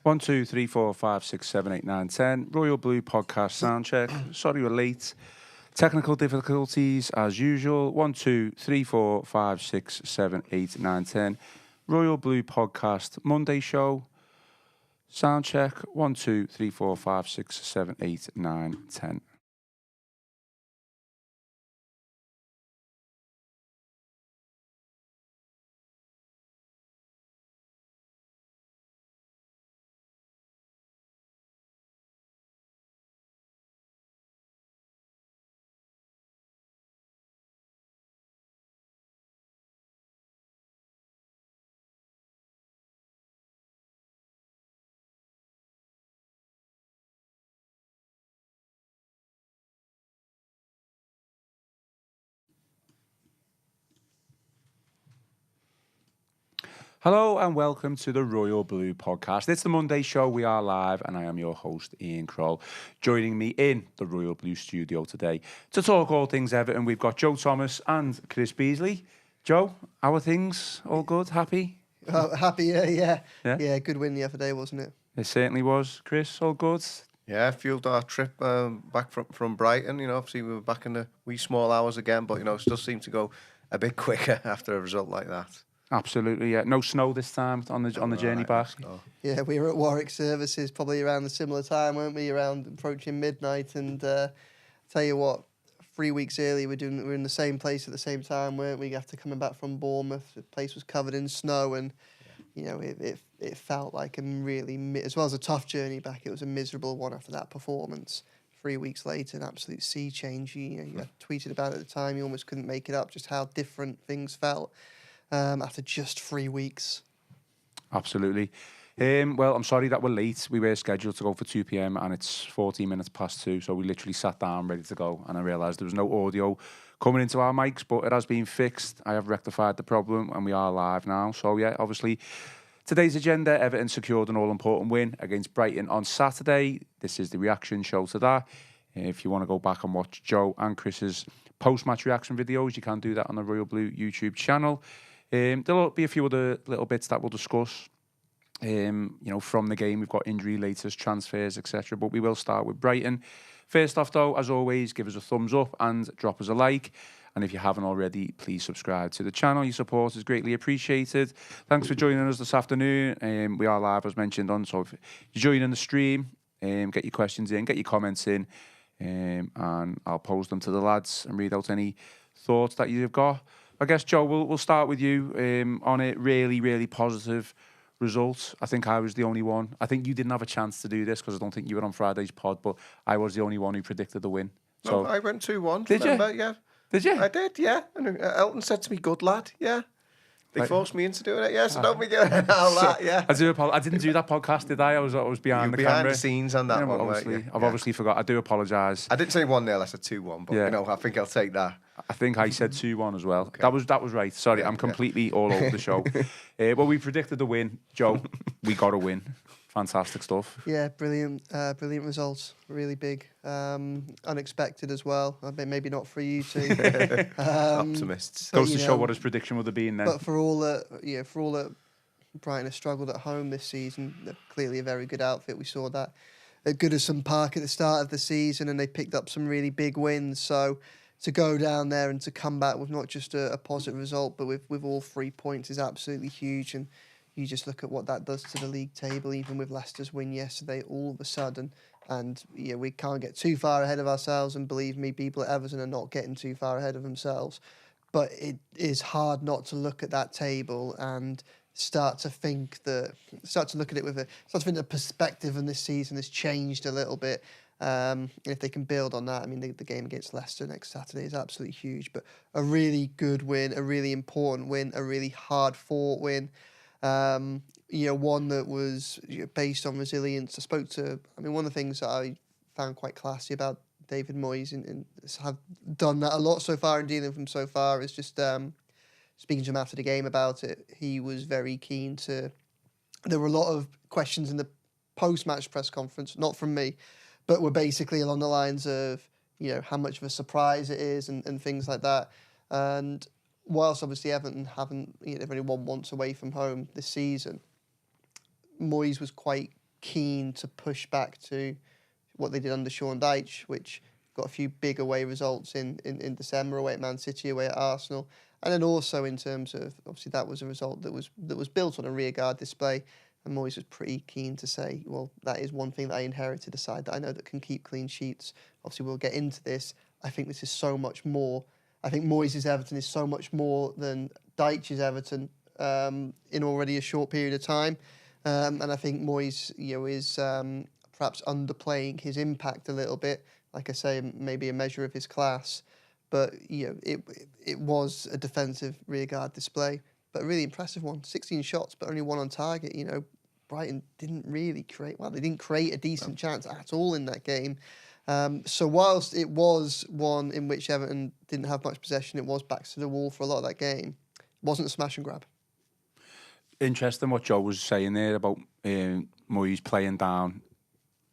1, 2, 3, 4, 5, 6, 7, 8, 9, 10. Royal Blue podcast soundcheck. Sorry we're late. Technical difficulties as usual. 1, 2, 3, 4, 5, 6, 7, 8, 9, 10. Royal Blue podcast Monday show. Soundcheck. 1, 2, 3, 4, 5, 6, 7, 8, 9, 10. Hello and welcome to the Royal Blue podcast. It's the Monday show. We are live and I am your host, Ian Croll. Joining me in the Royal Blue studio today to talk all things Everton, we've got Joe Thomas and Chris Beesley. Joe, how are things? All good? Happy? Happy, yeah. Good win the other day, wasn't it? It certainly was. Chris, all good? Yeah, fueled our trip back from Brighton. Obviously we were back in the wee small hours again, but it still seemed to go a bit quicker after a result like that. Absolutely, yeah. No snow this time on the journey back. Yeah, we were at Warwick Services probably around the similar time, weren't we? Around approaching midnight, and tell you what, 3 weeks earlier we were in the same place at the same time, weren't we? After coming back from Bournemouth, the place was covered in snow, and it felt like a really, as well as a tough journey back, it was a miserable one after that performance. 3 weeks later, an absolute sea change. You tweeted about it at the time. You almost couldn't make it up just how different things felt. After just 3 weeks. Absolutely. Well, I'm sorry that we're late. We were scheduled to go for 2 p.m. and it's 14 minutes past 2, so we literally sat down ready to go, and I realised there was no audio coming into our mics, but it has been fixed. I have rectified the problem and we are live now. So yeah, obviously today's agenda: Everton secured an all-important win against Brighton on Saturday. This is the reaction show to that. If you want to go back and watch Joe and Chris's post-match reaction videos, you can do that on the Royal Blue YouTube channel. There'll be a few other little bits that we'll discuss, from the game. We've got injury latest, transfers, etc. But we will start with Brighton. First off, though, as always, give us a thumbs up and drop us a like. And if you haven't already, please subscribe to the channel. Your support is greatly appreciated. Thanks for joining us this afternoon. We are live, as mentioned on. So if you're joining the stream, get your questions in, get your comments in, and I'll pose them to the lads and read out any thoughts that you've got. I guess, Joe, we'll start with you on a really, really positive result. I think I was the only one. I think you didn't have a chance to do this because I don't think you were on Friday's pod, but I was the only one who predicted the win. No, I went 2-1. Did remember? you? Yeah. Did you? I did, yeah. And Elton said to me, good lad, yeah. They forced me into doing it, yeah, so don't be doing all that, yeah. I do apologize. I didn't do that podcast, did I? I was behind the camera. Behind the scenes on that one, obviously. I've obviously forgot. I do apologise. I didn't say 1-0, I said 2-1, but, I think I'll take that. I think I said 2-1 as well. Okay. That was right. Sorry, I'm completely all over the show. Well, we predicted the win, Joe. We got a win. Fantastic stuff. Yeah, brilliant results. Really big, unexpected as well. I mean, maybe not for you two. Optimists. Goes to show what his prediction would have been then. But for all that Brighton has struggled at home this season, they're clearly a very good outfit. We saw that at Goodison Park at the start of the season, and they picked up some really big wins. So to go down there and to come back with not just a positive result, but with all 3 points is absolutely huge. And you just look at what that does to the league table, even with Leicester's win yesterday, all of a sudden. And we can't get too far ahead of ourselves. And believe me, people at Everton are not getting too far ahead of themselves. But it is hard not to look at that table and start to look at it the perspective on this season has changed a little bit. If they can build on that, I mean, the game against Leicester next Saturday is absolutely huge. But a really good win, a really important win, a really hard-fought win. One that was based on resilience. One of the things that I found quite classy about David Moyes and have done that a lot so far and dealing with him so far is just speaking to him after the game about it. He was very keen to. There were a lot of questions in the post-match press conference, not from me, but were basically along the lines of how much of a surprise it is and things like that. And whilst obviously Everton they've only won once away from home this season, Moyes was quite keen to push back to what they did under Sean Dyche, which got a few big away results in December, away at Man City, away at Arsenal. And then also in terms of, obviously that was a result that was built on a rearguard display. And Moyes was pretty keen to say, well, that is one thing that I inherited, a side that I know that can keep clean sheets. Obviously, we'll get into this. I think this is so much more. I think Moyes' Everton is so much more than Dyche's Everton in already a short period of time. And I think Moyes, is perhaps underplaying his impact a little bit. Like I say, maybe a measure of his class. But, it was a defensive rearguard display, but a really impressive one. 16 shots, but only one on target. Brighton didn't really they didn't create a decent chance at all in that game. So whilst it was one in which Everton didn't have much possession, it was backs to the wall for a lot of that game. It wasn't a smash and grab. Interesting what Joe was saying there about Moyes playing down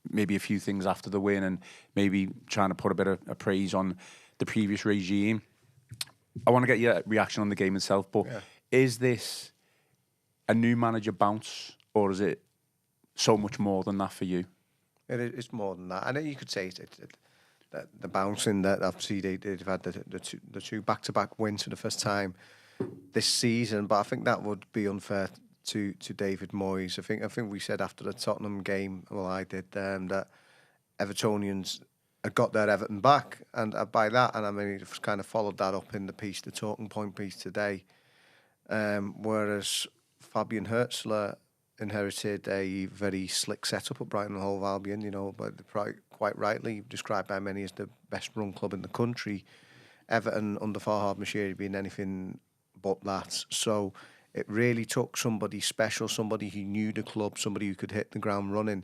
maybe a few things after the win and maybe trying to put a bit of praise on the previous regime. I want to get your reaction on the game itself, but is this a new manager bounce, or is it so much more than that for you? It's more than that. I know you could say the bouncing that obviously they've had the two back-to-back wins for the first time this season, but I think that would be unfair to David Moyes. I think we said after the Tottenham game, well, I did, that Evertonians had got their Everton back, and by that, and I mean, he's kind of followed that up in the piece, the talking point piece today, whereas Fabian Hertzler inherited a very slick setup at Brighton Hove Albion, but quite rightly described by many as the best run club in the country. Everton under Farhad Moshiri being anything but that. So it really took somebody special, somebody who knew the club, somebody who could hit the ground running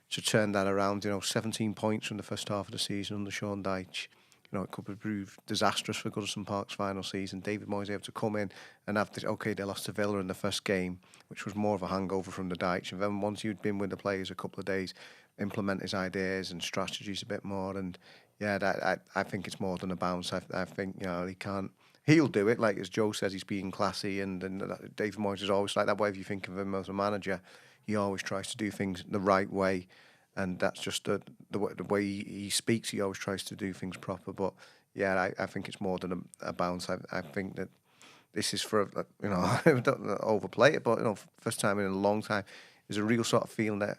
to turn that around. 17 points from the first half of the season under Sean Dyche. It could have proved disastrous for Goodison Park's final season. David Moyes able to come in and have this, they lost to Villa in the first game, which was more of a hangover from the Dyche. And then once you'd been with the players a couple of days, implement his ideas and strategies a bit more. And I think it's more than a bounce. I think, he'll do it. Like as Joe says, he's being classy, and David Moyes is always like that. Whatever you think of him as a manager, he always tries to do things the right way. And that's just the way he speaks. He always tries to do things proper. But I think it's more than a bounce. I think that this is for I don't overplay it, but first time in a long time, there's a real sort of feeling that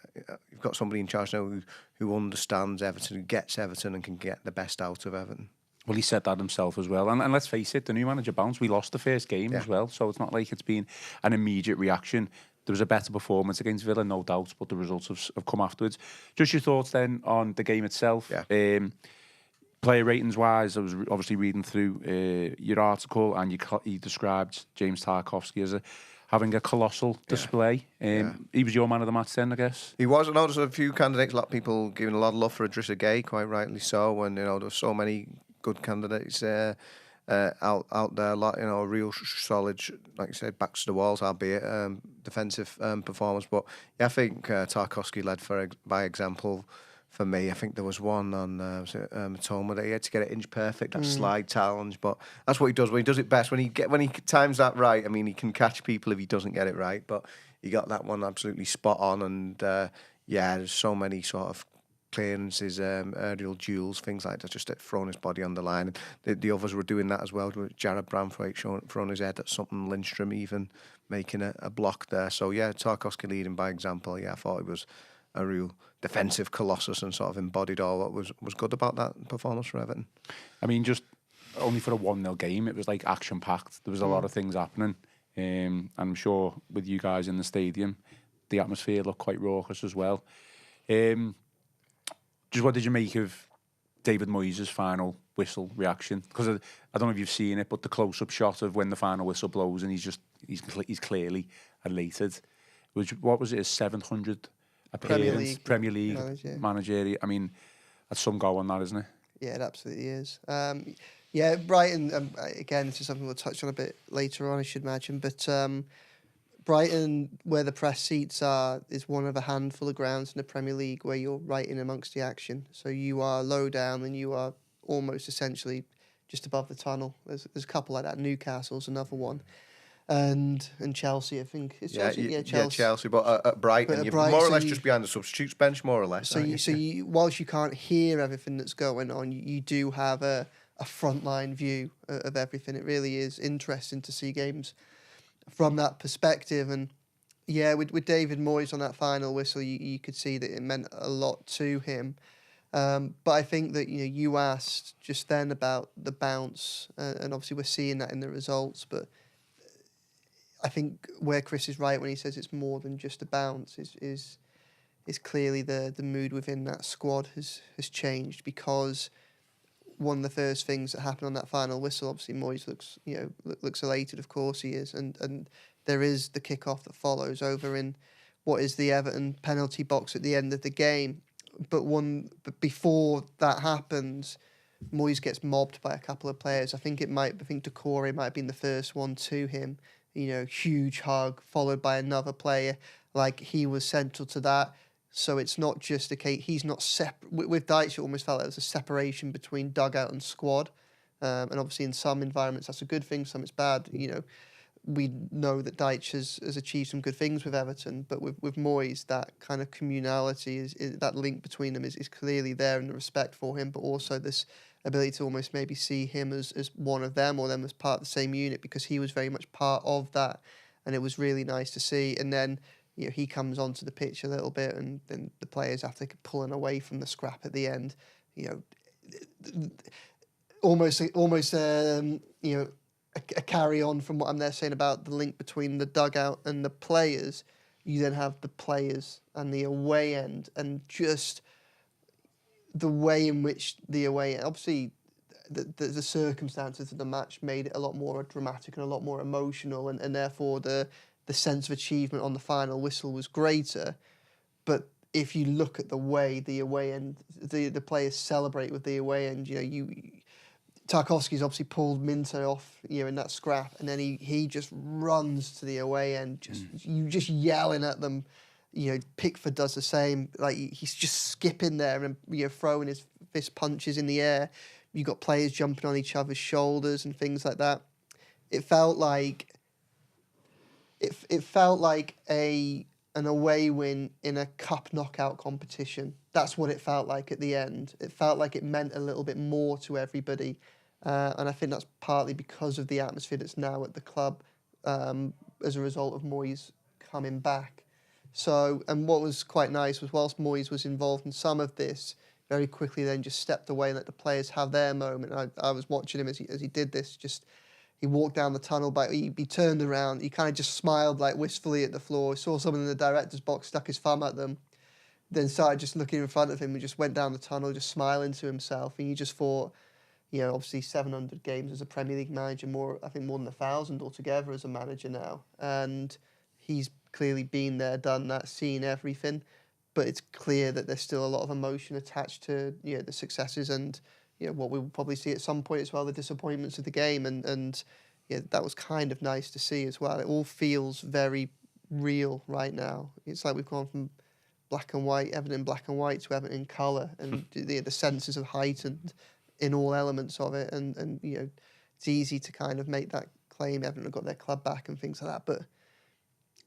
you've got somebody in charge now who understands Everton, who gets Everton, and can get the best out of Everton. Well, he said that himself as well. And let's face it, the new manager bounce. We lost the first game as well, so it's not like it's been an immediate reaction. There was a better performance against Villa, no doubt, but the results have come afterwards. Just your thoughts then on the game itself. Yeah. Player ratings-wise, I was obviously reading through your article, and you described James Tarkowski as having a colossal display. He was your man of the match then, I guess? He was. I know there's a few candidates, a lot of people giving a lot of love for Idrissa Gueye, quite rightly so, and there's so many good candidates out there, a lot, a real solid, like you said, backs to the walls, albeit defensive performance. But I think Tarkowski led by example for me. I think there was one on Matoma that he had to get it inch perfect, that slide challenge. But that's what he does when he does it best. When he times that right, I mean, he can catch people if he doesn't get it right. But he got that one absolutely spot on. And there's so many sort of clearances, aerial duels, things like that, just throwing his body on the line. And the others were doing that as well. Jared Branthwaite throwing his head at something, Lindstrom even making a block there. So Tarkowski leading by example. I thought it was a real defensive colossus and sort of embodied all what was good about that performance for Everton. I mean, just only for a 1-0 game, it was like action-packed. There was a lot of things happening. I'm sure with you guys in the stadium, the atmosphere looked quite raucous as well. Just what did you make of David Moyes' final whistle reaction? Because I don't know if you've seen it, but the close-up shot of when the final whistle blows and he's clearly elated. What was it, his 700 appearance? Premier League manager. I mean, that's some go on that, isn't it? Yeah, it absolutely is. Brighton, again, this is something we'll touch on a bit later on, I should imagine, but Brighton, where the press seats are, is one of a handful of grounds in the Premier League where you're right in amongst the action. So you are low down and you are almost essentially just above the tunnel. There's a couple like that. Newcastle's another one. and Chelsea. I think it's Chelsea. Chelsea. But at Brighton, you're more or less just behind the substitutes bench, more or less. So you, whilst you can't hear everything that's going on, you do have a frontline view of everything. It really is interesting to see games from that perspective. And yeah, with David Moyes on that final whistle, you could see that it meant a lot to him. But I think that you asked just then about the bounce, and obviously we're seeing that in the results. But I think where Chris is right when he says it's more than just a bounce is clearly the mood within that squad has changed, because one of the first things that happened on that final whistle, obviously Moyes looks elated, of course he is, and there is the kickoff that follows over in what is the Everton penalty box at the end of the game. But before that happens, Moyes gets mobbed by a couple of players. I think Decore might have been the first one to him. Huge hug, followed by another player. Like, he was central to that. So it's not just a case. He's not separate. With Dyche, it almost felt like there was a separation between dugout and squad. And obviously, in some environments, that's a good thing. Some it's bad. We know that Dyche has achieved some good things with Everton, but with Moyes, that kind of communality is that link between them is clearly there, and the respect for him, but also this ability to almost maybe see him as one of them, or them as part of the same unit, because he was very much part of that, and it was really nice to see. And then he comes onto the pitch a little bit, and then the players, after pulling away from the scrap at the end, almost a carry on from what I'm there saying about the link between the dugout and the players. You then have the players and the away end, and just the way in which the away end, obviously the circumstances of the match made it a lot more dramatic and a lot more emotional, and therefore the sense of achievement on the final whistle was greater. But if you look at the way the away end, the players celebrate with the away end, Tarkowski's obviously pulled Minto off, in that scrap, and then he just runs to the away end, just yelling at them. Pickford does the same. Like, he's just skipping there and throwing his fist punches in the air. You got players jumping on each other's shoulders and things like that. It felt like an away win in a cup knockout competition. That's what it felt like at the end. It felt like it meant a little bit more to everybody. And I think that's partly because of the atmosphere that's now at the club as a result of Moyes coming back. So, and what was quite nice was, whilst Moyes was involved in some of this, very quickly then just stepped away and let the players have their moment. I was watching him as he did this. He walked down the tunnel, but he turned around. He kind of just smiled like wistfully at the floor. Saw someone in the director's box, stuck his thumb at them, then started just looking in front of him and just went down the tunnel, just smiling to himself. And you just thought, obviously 700 games as a Premier League manager, more than 1,000 altogether as a manager now. And he's clearly been there, done that, seen everything. But it's clear that there's still a lot of emotion attached to the successes and what we will probably see at some point as well, the disappointments of the game. And that was kind of nice to see as well. It all feels very real right now. It's like we've gone from black and white, Everton in black and white, to Everton in colour, and the senses have heightened in all elements of it. And it's easy to kind of make that claim, Everton have got their club back and things like that, but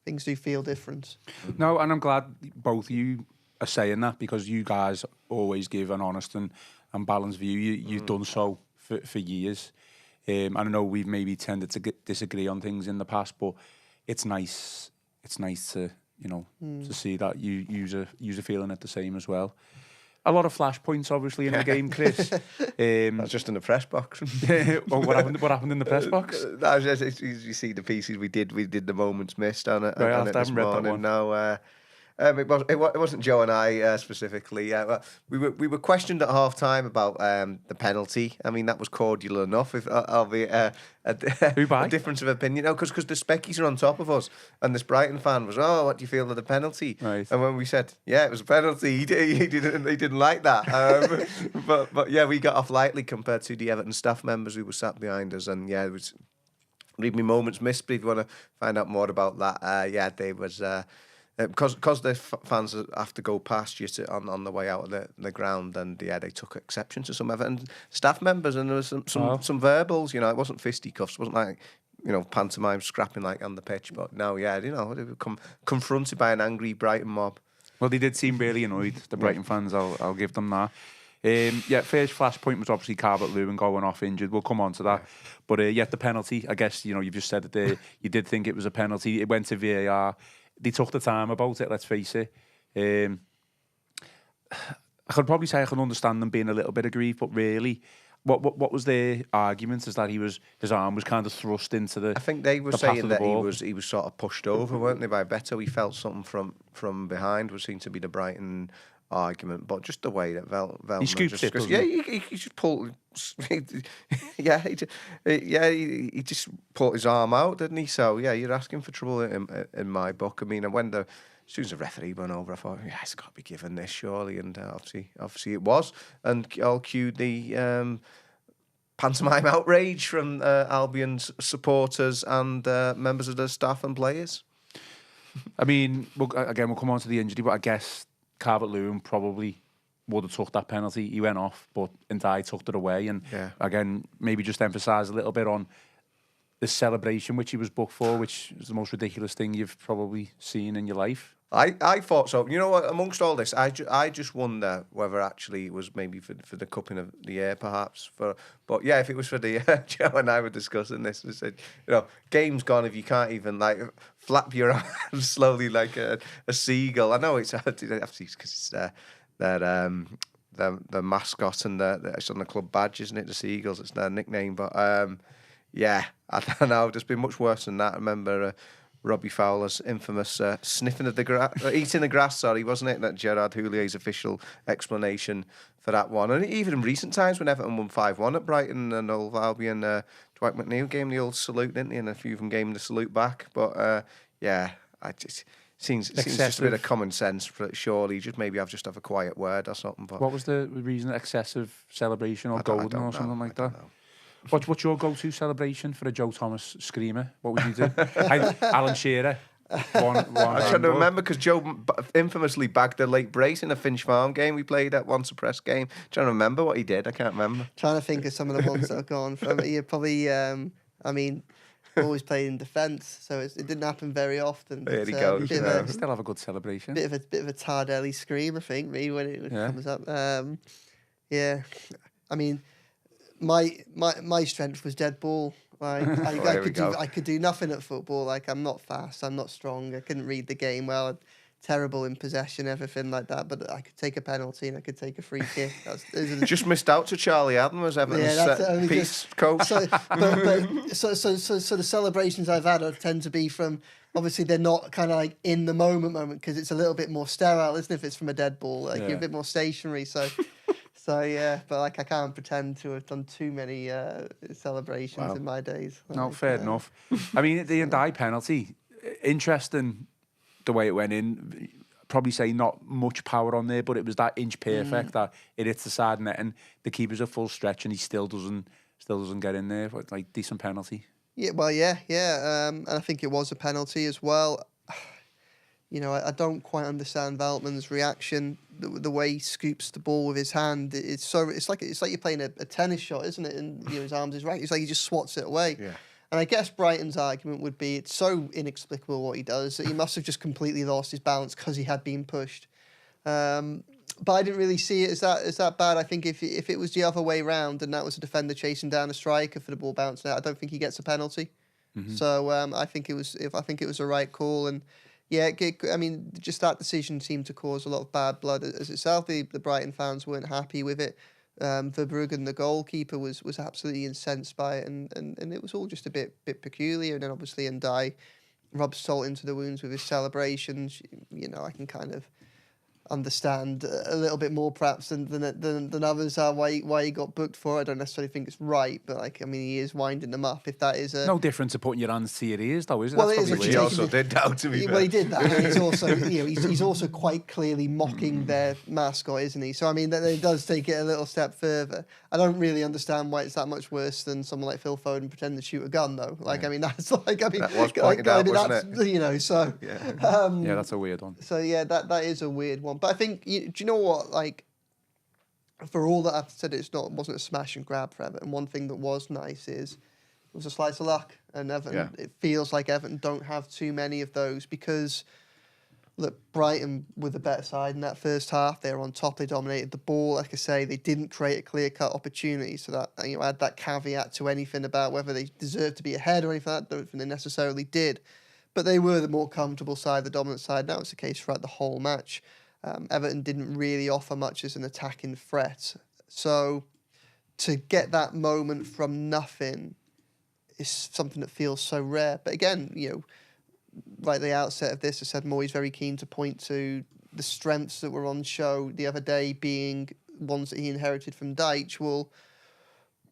things do feel different. No, and I'm glad both of you are saying that, because you guys always give an honest and balanced view. You've done so for years. And I know we've maybe tended to disagree on things in the past, but it's nice. It's nice to to see that you are feeling it the same as well. A lot of flashpoints, obviously, in the game, Chris. That's just in the press box. What happened in the press box? That was just, you see the pieces we did the moments missed on it. Right, on it this morning. No, it wasn't Joe and I specifically. We were questioned at half time about the penalty. I mean, that was cordial enough. If albeit a difference of opinion, because the Speckies are on top of us, and this Brighton fan was, what do you feel of the penalty? Right. And when we said, it was a penalty, he didn't like that. But yeah, we got off lightly compared to the Everton staff members who were sat behind us, and it was. Read me moments missed. But if you want to find out more about that, Dave was. Because the fans have to go past you on the way out of the ground, and they took exception to some Everton staff members, and there was some verbals. It wasn't fisticuffs. It wasn't like pantomime scrapping like on the pitch. But no, yeah, they were confronted by an angry Brighton mob. Well, they did seem really annoyed, the Brighton fans. I'll give them that. First flashpoint was obviously Calvert-Lewin going off injured. We'll come on to that. But the penalty, I guess, you've just said that you did think it was a penalty. It went to VAR. They took the time about it, let's face it. I could probably say I can understand them being a little bit aggrieved, but really, what was their argument? Is that his arm was kind of thrust into the. I think they were saying that he was sort of pushed over, weren't they, by Beto? He felt something from behind, would seem to be the Brighton argument, but just the way that Veltman he scoops it, he just pulled, he just put his arm out, didn't he? So yeah, you're asking for trouble in my book. I mean, when as soon as the referee went over, I thought, it's got to be given this surely, and obviously it was, and all cued the pantomime outrage from Albion's supporters and members of the staff and players. I mean, we'll come on to the injury, but I guess Calvert-Lewin probably would have took that penalty. He went off, but Ndiaye tucked it away. And again, maybe just emphasise a little bit on the celebration which he was booked for, which is the most ridiculous thing you've probably seen in your life. I thought so. You know what? Amongst all this, I just wonder whether actually it was maybe for the cupping of the air, perhaps. But yeah, if it was for the Joe and I were discussing this, we said, game's gone if you can't even flap your arms slowly like a seagull. I know it's obviously because it's the mascot and it's on the club badge, isn't it? The Seagulls, it's their nickname. But yeah, I don't know. There's been much worse than that. I remember. Robbie Fowler's infamous sniffing of the grass, eating the grass, wasn't it? That Gerard Houlier's official explanation for that one. And even in recent times when Everton won 5-1 at Brighton and Hove Albion, Dwight McNeil gave him the old salute, didn't he? And a few of them gave him the salute back. But seems just a bit of common sense. Surely, maybe I've just have a quiet word or something. But what was the reason? Excessive celebration or golden or something like that? What's your go-to celebration for a Joe Thomas screamer? What would you do? Alan Shearer. I'm trying to remember because Joe infamously bagged a late brace in a Finch Farm game we played at once a press game. Trying to remember what he did. I can't remember. Trying to think of some of the ones that have gone from it. You probably, always played in defence, so it didn't happen very often. There he goes. Still have a good celebration. Bit of a Tardelli scream, I think, me when it comes up. I mean. My strength was dead ball. I could do nothing at football. I'm not fast. I'm not strong. I couldn't read the game well. I'm terrible in possession, everything like that. But I could take a penalty and I could take a free kick. Just missed out to Charlie Adam as Everton's piece coach. So the celebrations I've had tend to be from. Obviously, they're not kind of in the moment because it's a little bit more sterile, isn't it? If it's from a dead ball, you're a bit more stationary. So yeah, but I can't pretend to have done too many celebrations in my days. Fair enough. I mean, the Ndiaye penalty, interesting the way it went in. Probably say not much power on there, but it was that inch perfect that it hits the side net and the keeper's a full stretch and he still doesn't get in there. But decent penalty. Yeah, well, yeah. And I think it was a penalty as well. I don't quite understand Veltman's reaction. The way he scoops the ball with his hand, it's like you're playing a tennis shot, isn't it? And his arms is right. It's like he just swats it away. Yeah. And I guess Brighton's argument would be it's so inexplicable what he does that he must have just completely lost his balance because he had been pushed. But I didn't really see it as that bad. I think if it was the other way round and that was a defender chasing down a striker for the ball bouncing out, I don't think he gets a penalty. Mm-hmm. So I think it was a right call and. Yeah, I mean, just that decision seemed to cause a lot of bad blood as itself. The Brighton fans weren't happy with it. Verbruggen, the goalkeeper, was absolutely incensed by it, and it was all just a bit peculiar. And then obviously Ndiaye rubs salt into the wounds with his celebrations. I can kind of understand a little bit more perhaps than others are why he got booked for it. I don't necessarily think it's right, but he is winding them up. If that is no difference to putting your hands to your ears, though, is it? Well, That's it is. Which he also did down to me. Well, he did that. And he's also he's also quite clearly mocking their mascot, isn't he? So that it does take it a little step further. I don't really understand why it's that much worse than someone like Phil Foden pretending to shoot a gun, though. That was pointed out, wasn't it? So yeah, that's a weird one. So yeah, that is a weird one. But I think, do you know what? For all that I've said, wasn't a smash and grab for Everton. One thing that was nice is was a slice of luck, and Everton. It feels like Everton don't have too many of those because. Look, Brighton were the better side in that first half. They were on top. They dominated the ball. Like I say, they didn't create a clear-cut opportunity. So that add that caveat to anything about whether they deserved to be ahead or anything like that. I don't think they necessarily did. But they were the more comfortable side, the dominant side. That was the case throughout the whole match. Everton didn't really offer much as an attacking threat. So to get that moment from nothing is something that feels so rare. But again, right at the outset of this, I said Moyes very keen to point to the strengths that were on show the other day being ones that he inherited from Deitch. Well,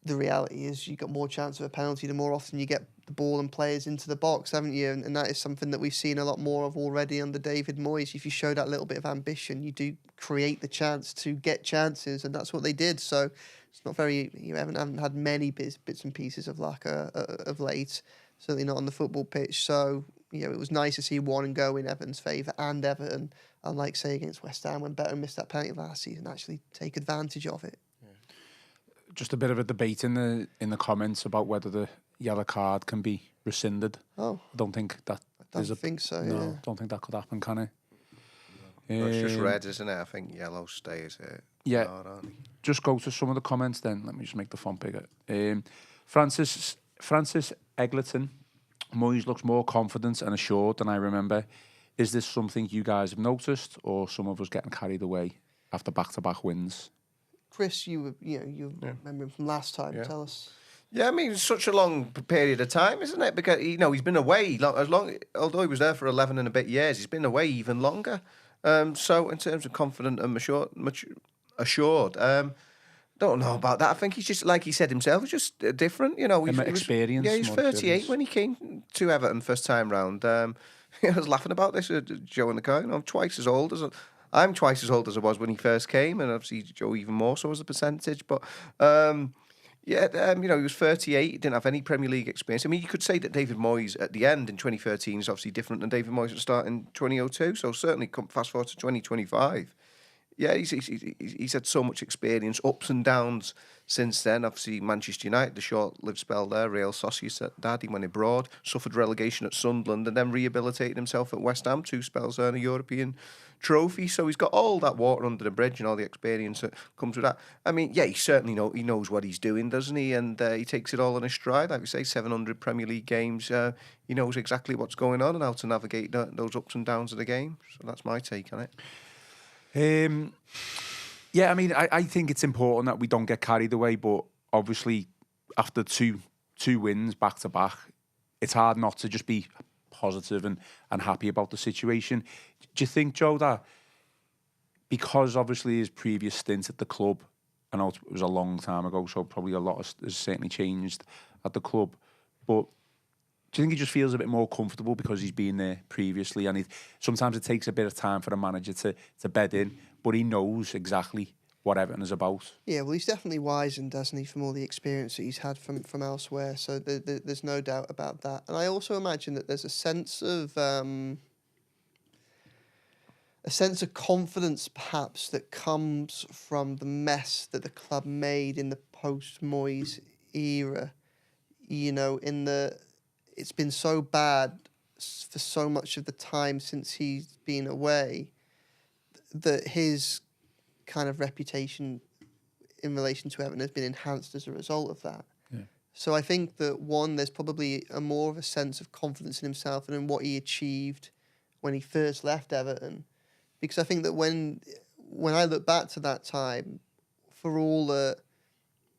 the reality is you got more chance of a penalty the more often you get the ball and players into the box, haven't you? And that is something that we've seen a lot more of already under David Moyes. If you show that little bit of ambition, you do create the chance to get chances, and that's what they did. So it's not very, haven't had many bits and pieces of luck of late, certainly not on the football pitch. So, it was nice to see one go in Everton's favour, and Everton, unlike, say, against West Ham when Better missed that penalty last season, actually take advantage of it. Just a bit of a debate in the comments about whether the yellow card can be rescinded. Oh. I don't think that... I don't think so, No, yeah. don't think that could happen, can it? It's just red, isn't it? I think yellow stays here. Yeah. Just go to some of the comments then. Let me just make the font bigger. Francis Eglerton. Moyes looks more confident and assured than I remember. Is this something you guys have noticed, or some of us getting carried away after back-to-back wins? Chris, you remember him from last time. Yeah. Tell us. Yeah, I mean, it's such a long period of time, isn't it? Because he's been away although he was there for 11 and a bit years, he's been away even longer. So in terms of confident and assured, don't know about that. I think he's just, like he said himself, he's just different. He was 38 experience. when he came to Everton first time round. I was laughing about this, Joe in the car. I'm twice as old as I was when he first came, and obviously Joe even more so as a percentage. But he was 38. He didn't have any Premier League experience. I mean, you could say that David Moyes at the end in 2013 is obviously different than David Moyes at the start in 2002. So certainly, come fast forward to 2025. Yeah, he's had so much experience, ups and downs since then. Obviously, Manchester United, the short-lived spell there, Real Sociedad, he went abroad, suffered relegation at Sunderland, and then rehabilitated himself at West Ham, 2 spells there, and a European trophy. So he's got all that water under the bridge and all the experience that comes with that. I mean, yeah, he certainly knows what he's doing, doesn't he? And he takes it all in his stride. Like we say, 700 Premier League games. He knows exactly what's going on and how to navigate those ups and downs of the game. So that's my take on it. Yeah, I mean, I think it's important that we don't get carried away, but obviously after two wins back to back, it's hard not to just be positive and happy about the situation. Do you think, Joe, that because obviously his previous stint at the club, I know it was a long time ago, so probably a lot has certainly changed at the club, but do you think he just feels a bit more comfortable because he's been there previously? And sometimes it takes a bit of time for a manager to bed in, but he knows exactly what Everton is about. Yeah, well, he's definitely wizened, doesn't he, from all the experience that he's had from elsewhere. So there's no doubt about that. And I also imagine that there's a sense of confidence, perhaps, that comes from the mess that the club made in the post-Moyes era. It's been so bad for so much of the time since he's been away that his kind of reputation in relation to Everton has been enhanced as a result of that. Yeah. So I think that, one, there's probably more of a sense of confidence in himself and in what he achieved when he first left Everton. Because I think that when I look back to that time, for all that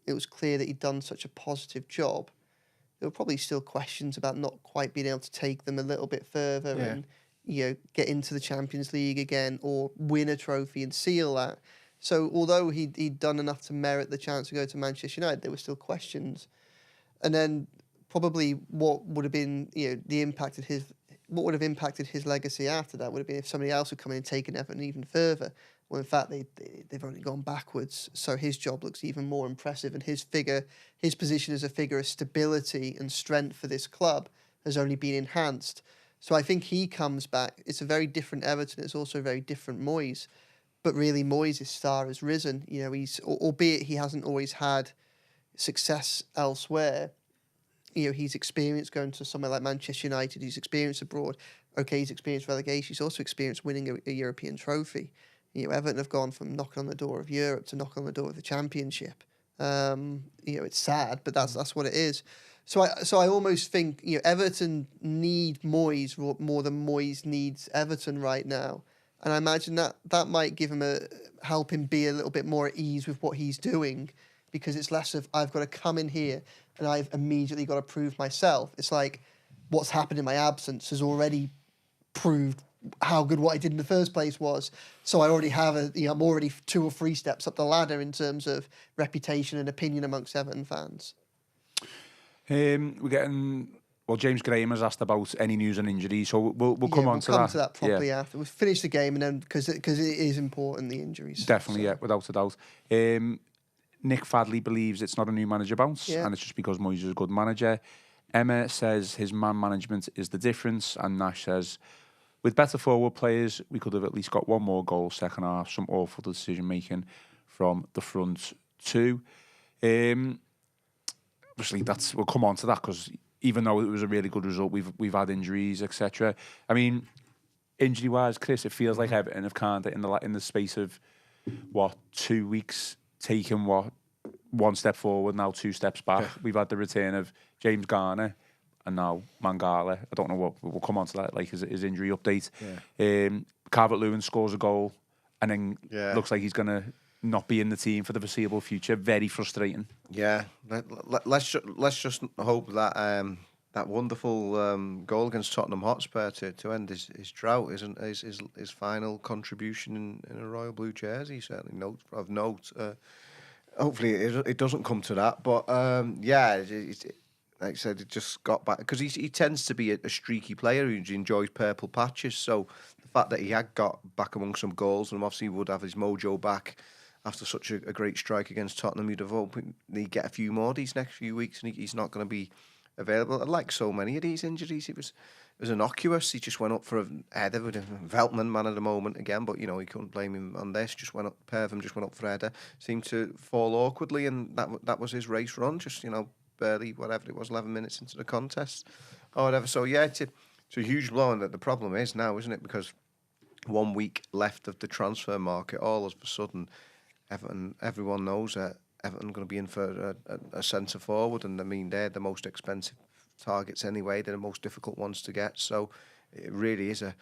it was clear that he'd done such a positive job, there were probably still questions about not quite being able to take them a little bit further and get into the Champions League again or win a trophy and seal that. So although he'd done enough to merit the chance to go to Manchester United, there were still questions. And then probably what would have been what would have impacted his legacy after that would have been if somebody else had come in and taken Everton even further. Well, in fact, they've only gone backwards. So his job looks even more impressive, and his position as a figure of stability and strength for this club has only been enhanced. So I think he comes back. It's a very different Everton. It's also a very different Moyes. But really, Moyes' star has risen. Albeit he hasn't always had success elsewhere, he's experienced going to somewhere like Manchester United. He's experienced abroad. Okay, he's experienced relegation. He's also experienced winning a European trophy. Everton have gone from knocking on the door of Europe to knocking on the door of the Championship. It's sad, but that's what it is. So I almost think Everton need Moyes more than Moyes needs Everton right now, and I imagine that might give him help him be a little bit more at ease with what he's doing, because it's less of I've got to come in here and I've immediately got to prove myself. It's like what's happened in my absence has already proved how good what I did in the first place was. So I already have I'm already 2 or 3 steps up the ladder in terms of reputation and opinion amongst Everton fans. We're getting... Well, James Graham has asked about any news on injuries, so we'll come on to that. We'll come to that properly after. We'll finish the game, and then because it is important, the injuries. Definitely, yeah, without a doubt. Nick Fadley believes it's not a new manager bounce, and it's just because Moyes is a good manager. Emma says his man management is the difference, and Nash says, with better forward players, we could have at least got 1 more goal second half. Some awful decision making from the front too. Obviously, we'll come on to that, because even though it was a really good result, we've had injuries, etc. I mean, injury wise, Chris, it feels like Everton have kind of in the space of 2 weeks taken 1 step forward, now 2 steps back. We've had the return of James Garner and now Mangala. I don't know what we'll come on to that, like his injury update. Calvert-Lewin scores a goal and then looks like he's gonna not be in the team for the foreseeable future. Very frustrating. Yeah, let's just hope that that wonderful goal against Tottenham Hotspur to end his drought isn't his final contribution in a Royal Blue jersey. Certainly of note. Hopefully it doesn't come to that. But like I said, it just got back, because he tends to be a streaky player who enjoys purple patches. So the fact that he had got back among some goals, and obviously would have his mojo back after such a great strike against Tottenham, you'd have hoped he'd get a few more these next few weeks, and he's not going to be available. Like so many of these injuries, it was innocuous. He just went up for a header with a Veltman man at the moment again, but he couldn't blame him on this. Pertham just went up for a header, seemed to fall awkwardly, and that was his race run. Just barely, whatever it was, 11 minutes into the contest or whatever. So yeah, it's a huge blow, and that the problem is now, isn't it? Because 1 week left of the transfer market, all of a sudden, everyone knows that Everton are going to be in for a centre forward, and I mean they're the most expensive targets anyway. They're the most difficult ones to get. So it really is a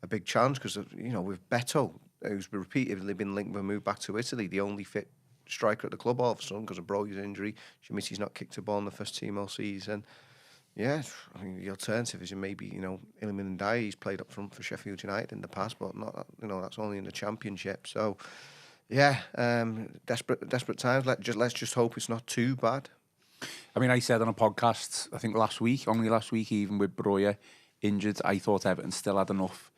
big challenge, because with Beto, who's repeatedly been linked with a move back to Italy, the only fit striker at the club all of a sudden because of Broly's injury. Schmitty's not kicked a ball in the first team all season. Yeah, I mean the alternative is maybe Iliman Ndiaye. He's played up front for Sheffield United in the past, but not that's only in the Championship. So yeah, desperate times. Let's just hope it's not too bad. I mean, I said on a podcast, I think last week, even with Broya injured, I thought Everton still had enough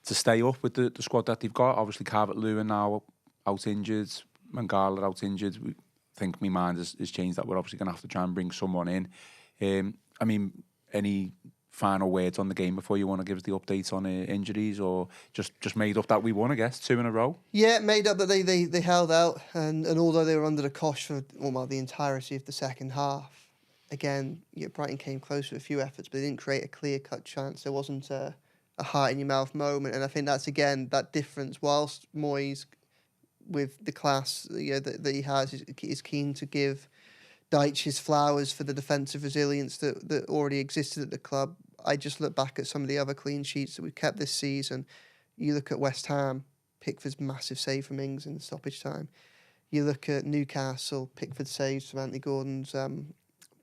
to stay up with the squad that they've got. Obviously, Calvert-Lewin now out injured, Mangala out injured. I think my mind has changed that we're obviously going to have to try and bring someone in. I mean, any final words on the game before you want to give us the updates on injuries, or just made up that we won, I guess, 2 in a row? Yeah, made up that they held out, and although they were under the cosh for the entirety of the second half, again, Brighton came close with a few efforts, but they didn't create a clear-cut chance. There wasn't a heart-in-your-mouth moment, and I think that's, again, that difference. Whilst Moyes, with the class that he has, is keen to give Dyche his flowers for the defensive resilience that already existed at the club, I just look back at some of the other clean sheets that we've kept this season. You look at West Ham, Pickford's massive save from Ings in stoppage time. You look at Newcastle, Pickford saves from Anthony Gordon's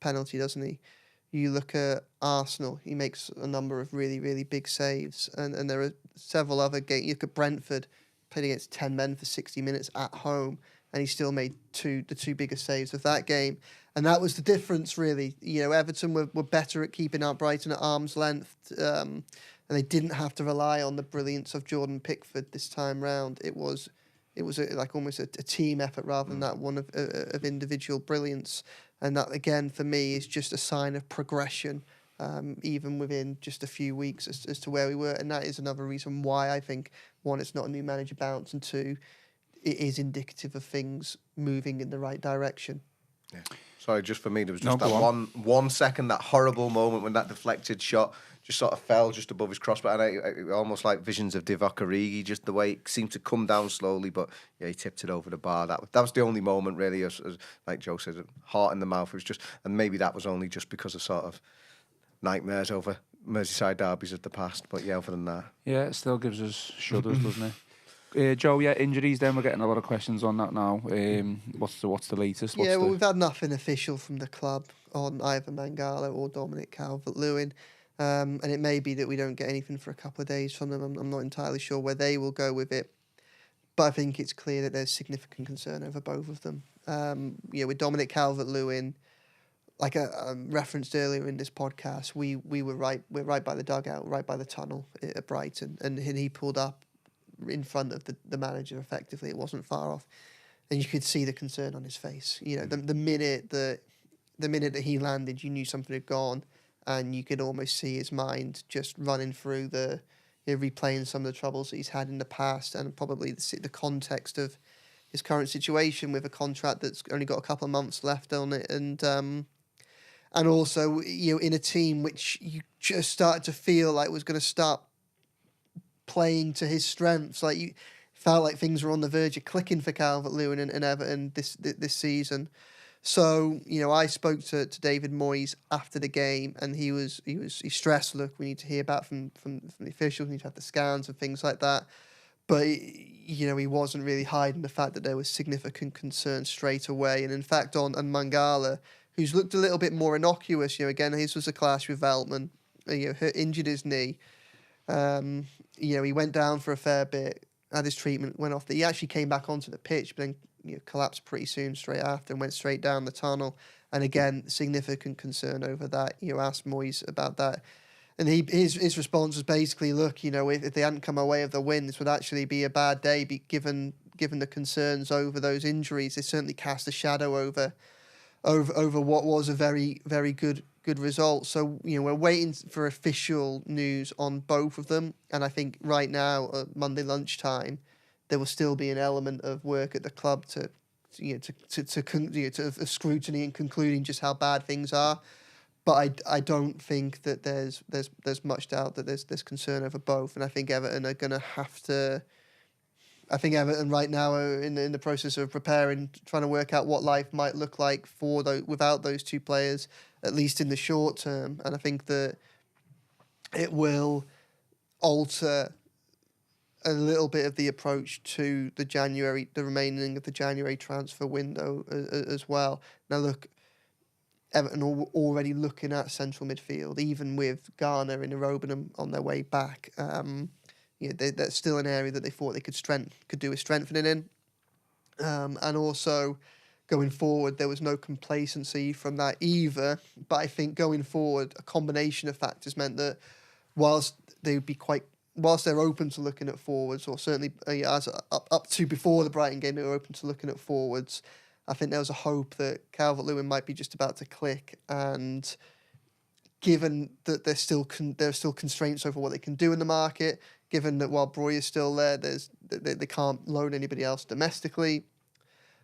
penalty, doesn't he? You look at Arsenal, he makes a number of really, really big saves. And there are several other games. You look at Brentford, played against 10 men for 60 minutes at home, and he still made the two biggest saves of that game. And that was the difference, really. Everton were better at keeping out Brighton at arm's length, and they didn't have to rely on the brilliance of Jordan Pickford this time round. It was almost a team effort rather than that one of individual brilliance. And that, again, for me, is just a sign of progression, even within just a few weeks as to where we were. And that is another reason why I think, one, it's not a new manager bounce, and two, it is indicative of things moving in the right direction. Yeah. Sorry, just for me, there was just No, that go on. one second, that horrible moment when that deflected shot just sort of fell just above his crossbar, and almost like visions of Divock Origi, just the way it seemed to come down slowly, but yeah, he tipped it over the bar. That was the only moment really, as like Joe said, heart in the mouth. It was just, and maybe that was only just because of sort of nightmares over Merseyside derbies of the past. But yeah, other than that, Yeah, it still gives us shudders, doesn't it? Joe, yeah, injuries. Then we're getting a lot of questions on that now. What's the latest? We've had nothing official from the club on either Mangala or Dominic Calvert-Lewin. And it may be that we don't get anything for a couple of days from them. I'm not entirely sure where they will go with it. But I think it's clear that there's significant concern over both of them. With Dominic Calvert-Lewin, like I referenced earlier in this podcast, we're right by the dugout, right by the tunnel at Brighton, and he pulled up in front of the manager effectively. It wasn't far off. And you could see the concern on his face. The minute that he landed, you knew something had gone. And you could almost see his mind just running through replaying some of the troubles that he's had in the past, and probably the context of his current situation with a contract that's only got a couple of months left on it, and also in a team which you just started to feel like was going to start playing to his strengths. Like you felt like things were on the verge of clicking for Calvert-Lewin and Everton this season. So, I spoke to David Moyes after the game, and he stressed, look, we need to hear back from the officials, we need to have the scans and things like that. But, he wasn't really hiding the fact that there was significant concern straight away. And in fact, on Mangala, who's looked a little bit more innocuous, again, his was a clash with Veltman, injured his knee. He went down for a fair bit, had his treatment, went off. He actually came back onto the pitch, but then collapsed pretty soon straight after and went straight down the tunnel. And again, significant concern over that. Asked Moyes about that. And his response was basically, look, if they hadn't come away with the win, this would actually be a bad day, given the concerns over those injuries. They certainly cast a shadow over what was a very, very good result. So, we're waiting for official news on both of them. And I think right now, Monday lunchtime, there will still be an element of work at the club to scrutiny and concluding just how bad things are. But I don't think that there's much doubt that there's concern over both, and I think Everton are going to have to. I think Everton right now are in the process of preparing, trying to work out what life might look like without those two players, at least in the short term. And I think that it will alter a little bit of the approach to the remaining of the January transfer window as well. Now, look, Everton are already looking at central midfield, even with Garner and Irobanham on their way back. That's still an area that they thought they could do with strengthening in. And also, going forward, there was no complacency from that either. But I think going forward, a combination of factors meant that whilst they're open to looking at forwards, or certainly as up to before the Brighton game, they were open to looking at forwards. I think there was a hope that Calvert-Lewin might be just about to click, and given that there are still constraints over what they can do in the market, given that while Broy is still there, they can't loan anybody else domestically,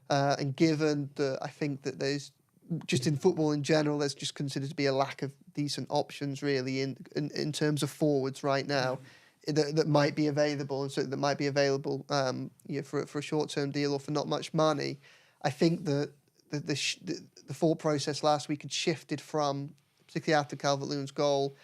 and given that I think that there's just in football in general, there's just considered to be a lack of decent options really in terms of forwards right now. That might be available, and so that might be available for a short-term deal or for not much money. I think that the thought process last week had shifted from, particularly after Calvert-Lewin's goal,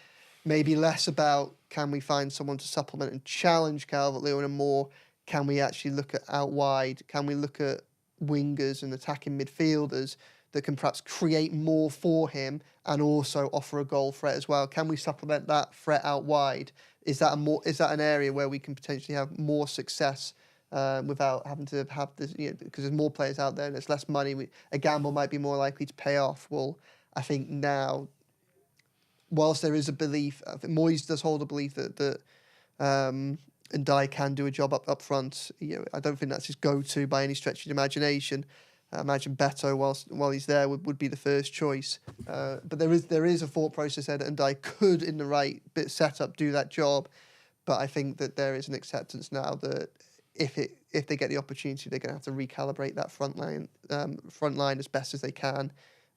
maybe less about can we find someone to supplement and challenge Calvert-Lewin, and more can we actually look at out wide? Can we look at wingers and attacking midfielders that can perhaps create more for him and also offer a goal threat as well? Can we supplement that threat out wide? Is that an area where we can potentially have more success without having to have this? Because there's more players out there and there's less money. A gamble might be more likely to pay off. Well, I think now, whilst there is a belief, I think Moyes does hold a belief that Ndiaye can do a job up front. I don't think that's his go-to by any stretch of the imagination. I imagine Beto, while he's there, would be the first choice. But there is a thought process there that Ndiaye could, in the right bit setup, do that job. But I think that there is an acceptance now that if they get the opportunity, they're going to have to recalibrate that front line as best as they can.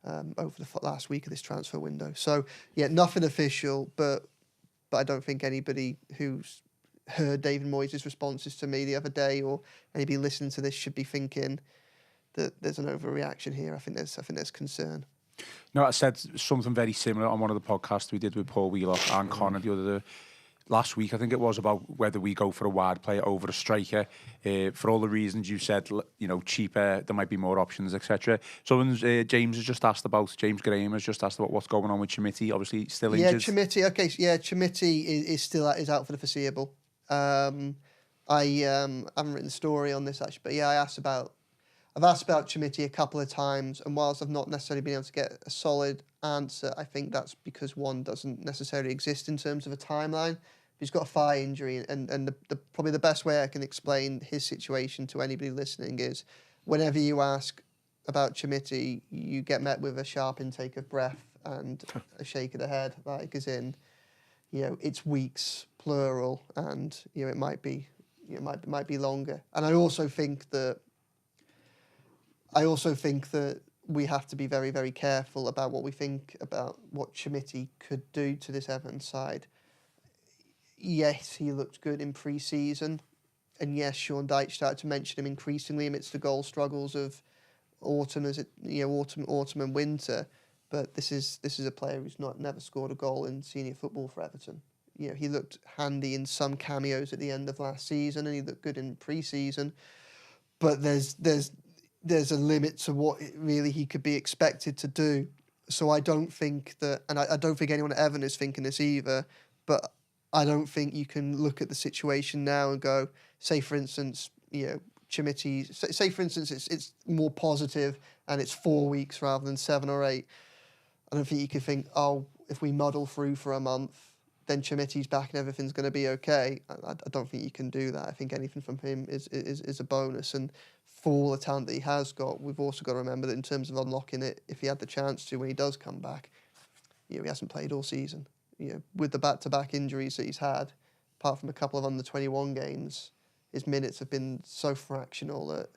over the last week of this transfer window. So, yeah, nothing official, but I don't think anybody who's heard David Moyes' responses to me the other day or anybody listening to this should be thinking that there's an overreaction here. I think there's concern. No, I said something very similar on one of the podcasts we did with Paul Wheelock and Connor the other last week, I think it was, about whether we go for a wide player over a striker. For all the reasons you said, cheaper, there might be more options, etc. James Graham has just asked about what's going on with Chimiti, obviously still injured. Chimiti is still out for the foreseeable. I haven't written a story on this actually, but yeah, I've asked about Chimiti a couple of times, and whilst I've not necessarily been able to get a solid answer, I think that's because one doesn't necessarily exist in terms of a timeline. He's got a thigh injury, and probably the best way I can explain his situation to anybody listening is whenever you ask about Chimiti, you get met with a sharp intake of breath and a shake of the head, like as in, it's weeks, plural, and it might be longer. And I also think that we have to be very, very careful about what we think about what Chimiti could do to this Everton side. Yes, he looked good in pre-season, and yes, Sean Dyche started to mention him increasingly amidst the goal struggles of autumn and winter. But this is a player who's never scored a goal in senior football for Everton. He looked handy in some cameos at the end of last season, and he looked good in pre-season. But there's a limit to what really he could be expected to do. So I don't think that, and I don't think anyone at Everton is thinking this either, but I don't think you can look at the situation now and go, say for instance, Chimiti, say for instance it's more positive and it's 4 weeks rather than 7 or 8. I don't think you could think, if we muddle through for a month, then Chimiti's back and everything's going to be okay. I don't think you can do that. I think anything from him is a bonus. And for all the talent that he has got, we've also got to remember that in terms of unlocking it, if he had the chance to when he does come back, he hasn't played all season. With the back-to-back injuries that he's had, apart from a couple of under-21 games, his minutes have been so fractional that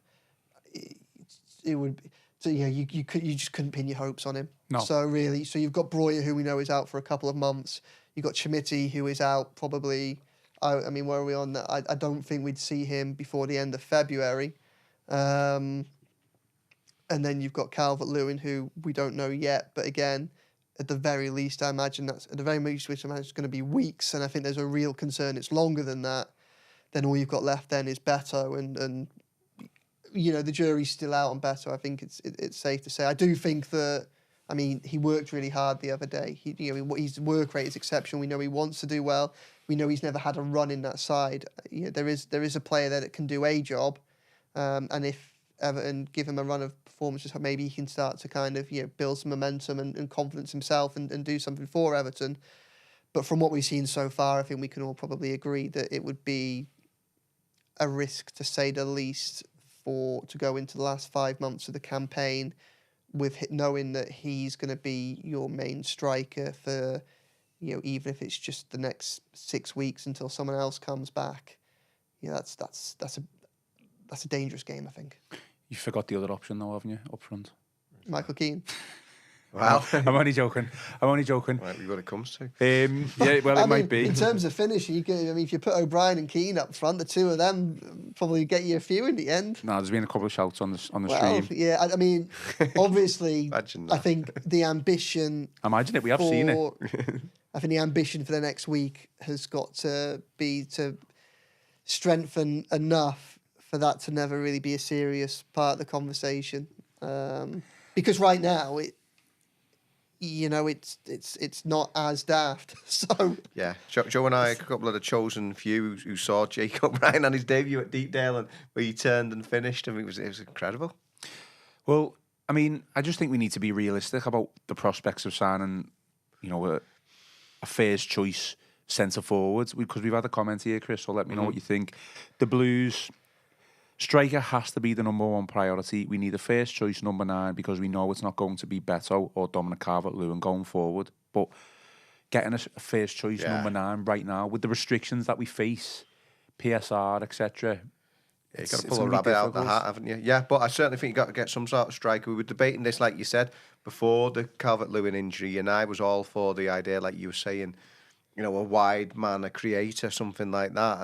it would. So you just couldn't pin your hopes on him. No. So you've got Breuer, who we know is out for a couple of months. You've got Chimiti, who is out probably. I mean, where are we on that? I don't think we'd see him before the end of February. And then you've got Calvert-Lewin, who we don't know yet, but again, at the very least, I imagine it's going to be weeks, and I think there's a real concern it's longer than that. Then all you've got left then is Beto, and the jury's still out on Beto. I think it's safe to say. I do think that, I mean, he worked really hard the other day. His work rate is exceptional. We know he wants to do well. We know he's never had a run in that side. There is a player there that can do a job, and if Everton give him a run of performances, maybe he can start to kind of build some momentum and confidence himself and do something for Everton. But from what we've seen so far, I think we can all probably agree that it would be a risk, to say the least, to go into the last 5 months of the campaign with knowing that he's going to be your main striker for even if it's just the next 6 weeks until someone else comes back. That's a dangerous game, I think. You forgot the other option though, haven't you, up front? Michael Keane. Wow. I'm only joking. Might be what it comes to. It might be. In terms of finishing, if you put O'Brien and Keane up front, the two of them probably get you a few in the end. No, there's been a couple of shouts on the stream. Yeah, I mean, obviously, Imagine I think the ambition... Imagine it, we have seen it. I think the ambition for the next week has got to be to strengthen enough for that to never really be a serious part of the conversation. Because right now, it's not as daft. So yeah, Joe and I, a couple of the chosen few who saw Jake O'Brien on his debut at Deepdale and where he turned and finished. I mean, it was incredible. Well, I mean, I just think we need to be realistic about the prospects of signing, a first choice centre forwards, because we've had a comment here, Chris. So let me know what you think. The Blues. Striker has to be the number one priority. We need a first choice number 9 because we know it's not going to be Beto or Dominic Calvert-Lewin going forward. But getting a first choice number 9 right now with the restrictions that we face, PSR, etc., You've got to pull a rabbit out of the hat, haven't you? Yeah, but I certainly think you've got to get some sort of striker. We were debating this, like you said, before the Calvert-Lewin injury, and I was all for the idea, like you were saying, a wide man, a creator, something like that,